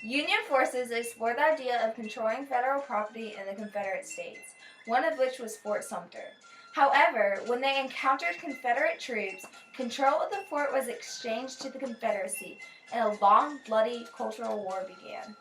Union forces explored the idea of controlling federal property in the Confederate States, one of which was Fort Sumter. However, when they encountered Confederate troops, control of the fort was exchanged to the Confederacy, and a long, bloody cultural war began.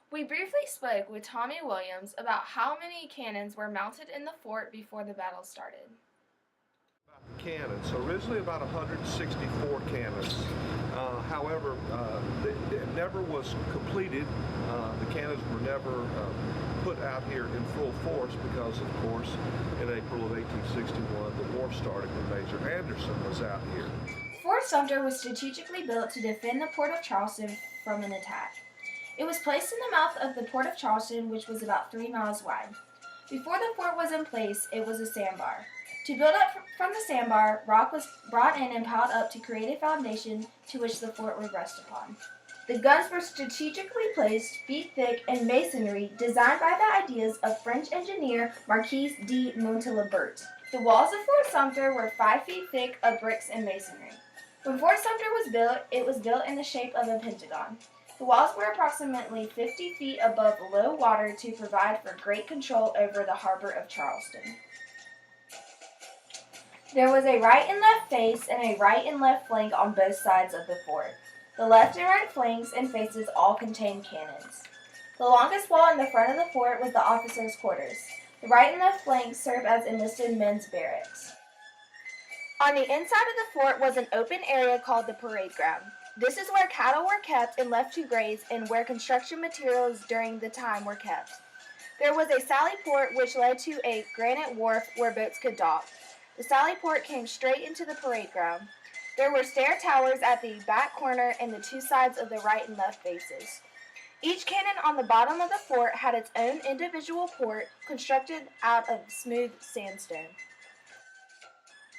We briefly spoke with Tommy Williams about how many cannons were mounted in the fort before the battle started. Cannons. So originally about 164 cannons. However, it never was completed. The cannons were never put out here in full force because, of course, in April of 1861, the war started when Major Anderson was out here. Fort Sumter was strategically built to defend the port of Charleston from an attack. It was placed in the mouth of the port of Charleston, which was about 3 miles wide. Before the fort was in place, it was a sandbar. To build up from the sandbar, rock was brought in and piled up to create a foundation to which the fort would rest upon. The guns were strategically placed, feet thick, in masonry designed by the ideas of French engineer Marquis de Montalembert. The walls of Fort Sumter were 5 feet thick of bricks and masonry. When Fort Sumter was built, it was built in the shape of a pentagon. The walls were approximately 50 feet above low water to provide for great control over the harbor of Charleston. There was a right and left face and a right and left flank on both sides of the fort. The left and right flanks and faces all contained cannons. The longest wall in the front of the fort was the officers' quarters. The right and left flanks served as enlisted men's barracks. On the inside of the fort was an open area called the parade ground. This is where cattle were kept and left to graze and where construction materials during the time were kept. There was a sally port which led to a granite wharf where boats could dock. The sally port came straight into the parade ground. There were stair towers at the back corner and the 2 sides of the right and left faces. Each cannon on the bottom of the fort had its own individual port constructed out of smooth sandstone.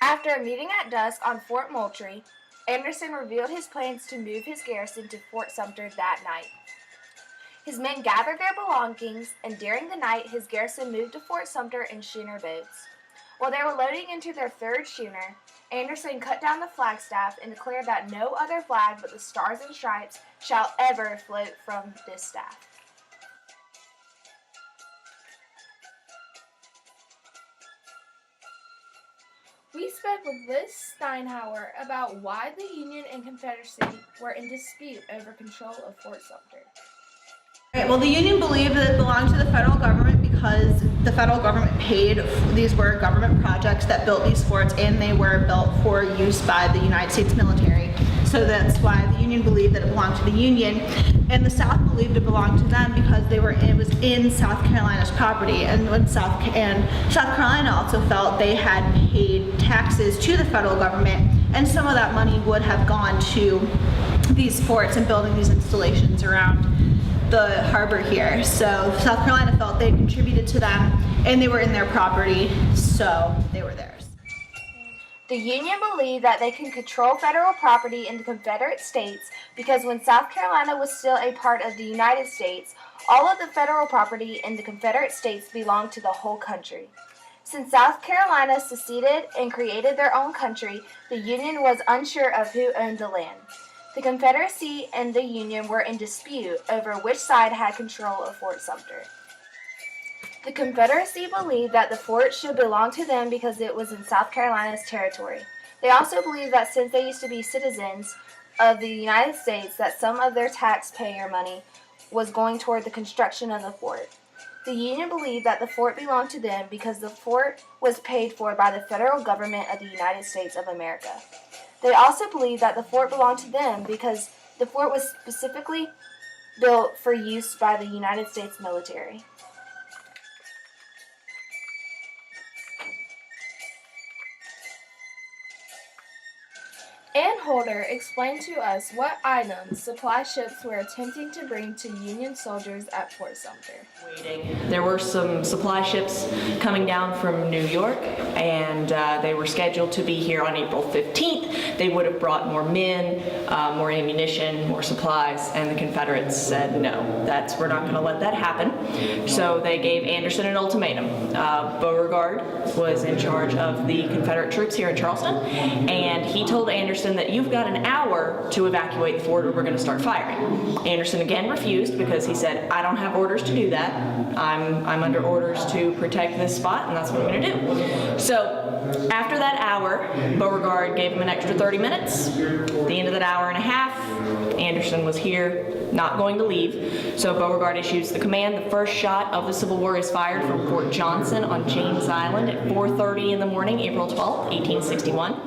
After a meeting at dusk on Fort Moultrie, Anderson revealed his plans to move his garrison to Fort Sumter that night. His men gathered their belongings, and during the night his garrison moved to Fort Sumter in schooner boats. While they were loading into their 3rd schooner, Anderson cut down the flagstaff and declared that no other flag but the Stars and Stripes shall ever float from this staff. We spoke with Liz Steinhauer about why the Union and Confederacy were in dispute over control of Fort Sumter. Right, well, the Union believed that it belonged to the federal government because the federal government paid. These were government projects that built these forts, and they were built for use by the United States military. So that's why the Union believed that it belonged to the Union, and the South believed it belonged to them because it was in South Carolina's property, and South Carolina also felt they had paid taxes to the federal government, and some of that money would have gone to these forts and building these installations around the harbor here. So South Carolina felt they contributed to them, and they were in their property, so they were theirs. The Union believed that they could control federal property in the Confederate States because when South Carolina was still a part of the United States, all of the federal property in the Confederate States belonged to the whole country. Since South Carolina seceded and created their own country, the Union was unsure of who owned the land. The Confederacy and the Union were in dispute over which side had control of Fort Sumter. The Confederacy believed that the fort should belong to them because it was in South Carolina's territory. They also believed that since they used to be citizens of the United States, that some of their taxpayer money was going toward the construction of the fort. The Union believed that the fort belonged to them because the fort was paid for by the federal government of the United States of America. They also believed that the fort belonged to them because the fort was specifically built for use by the United States military. Ann Holder explained to us what items supply ships were attempting to bring to Union soldiers at Fort Sumter. There were some supply ships coming down from New York, and they were scheduled to be here on April 15th. They would have brought more men, more ammunition, more supplies, and the Confederates said no, we're not going to let that happen. So they gave Anderson an ultimatum. Beauregard was in charge of the Confederate troops here in Charleston, and he told Anderson that you've got an hour to evacuate the fort or we're going to start firing. Anderson again refused because he said, I don't have orders to do that. I'm under orders to protect this spot, and that's what I'm going to do. So after that hour, Beauregard gave him an extra 30 minutes. At the end of that hour and a half, Anderson was here, not going to leave. So Beauregard issues the command. The first shot of the Civil War is fired from Fort Johnson on James Island at 4:30 in the morning, April 12th, 1861.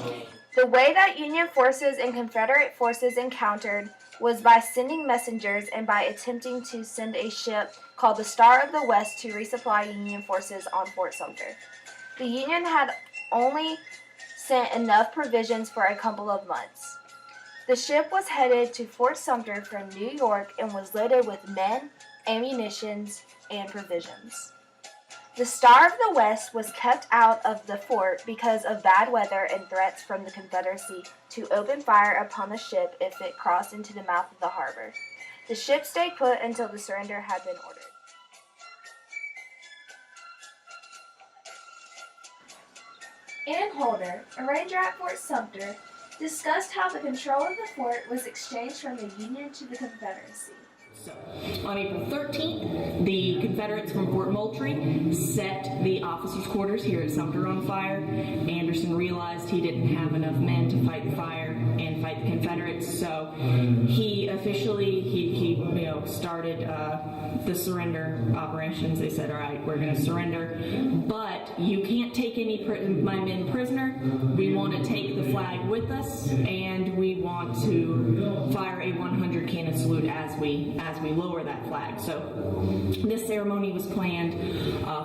The way that Union forces and Confederate forces encountered was by sending messengers and by attempting to send a ship called the Star of the West to resupply Union forces on Fort Sumter. The Union had only sent enough provisions for a couple of months. The ship was headed to Fort Sumter from New York and was loaded with men, ammunition, and provisions. The Star of the West was kept out of the fort because of bad weather and threats from the Confederacy to open fire upon the ship if it crossed into the mouth of the harbor. The ship stayed put until the surrender had been ordered. Ann Holder, a ranger at Fort Sumter, discussed how the control of the fort was exchanged from the Union to the Confederacy. So, on April 13th, the Confederates from Fort Moultrie set the officers' quarters here at Sumter on fire. Anderson realized he didn't have enough men to fight the fire and fight the Confederates, so he officially started the surrender operations. They said, all right, we're going to surrender, but you can't take any my men prisoner. We want to take the flag with us, and we want to fire a 100 cannon salute as we lower that flag. So this ceremony was planned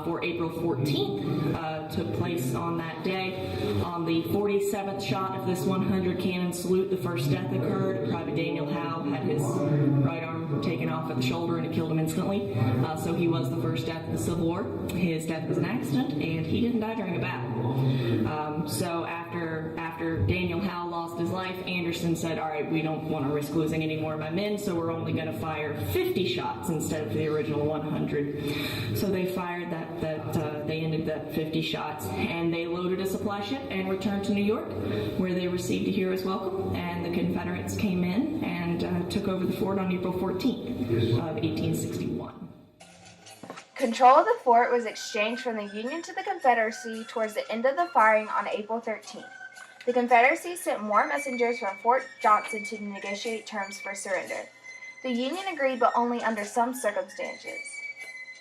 for April 14th, took place on that day. On the 47th shot of this 100 cannon salute, the first death occurred. Private Daniel Howe had his right arm taken off at the shoulder, and it killed him instantly. So he was the first death of the Civil War. His death was an accident, and he didn't die during a battle. So after Daniel Howe lost his life, Anderson said, all right, we don't want to risk losing any more of my men, so we're only going to fire 50 shots instead of the original 100. So they fired they ended that 50 shots, and they loaded a supply ship and returned to New York, where they received a hero's welcome, and the Confederates came in and took over the fort on April 14th of 1861. Control of the fort was exchanged from the Union to the Confederacy towards the end of the firing on April 13th. The Confederacy sent more messengers from Fort Johnson to negotiate terms for surrender. The Union agreed, but only under some circumstances.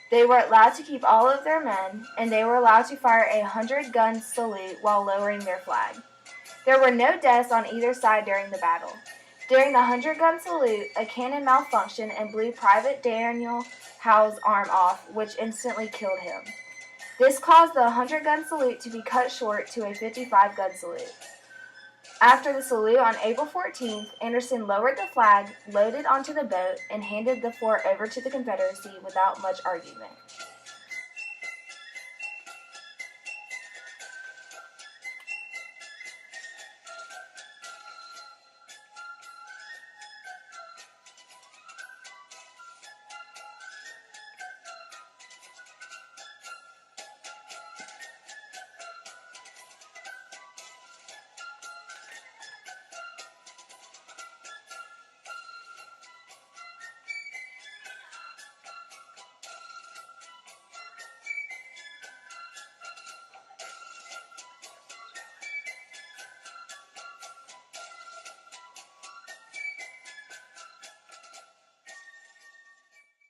They were allowed to keep all of their men, and they were allowed to fire a 100-gun salute while lowering their flag. There were no deaths on either side during the battle. During the 100-gun salute, a cannon malfunctioned and blew Private Daniel Howe's arm off, which instantly killed him. This caused the 100-gun salute to be cut short to a 55-gun salute. After the salute on April 14th, Anderson lowered the flag, loaded onto the boat, and handed the fort over to the Confederacy without much argument.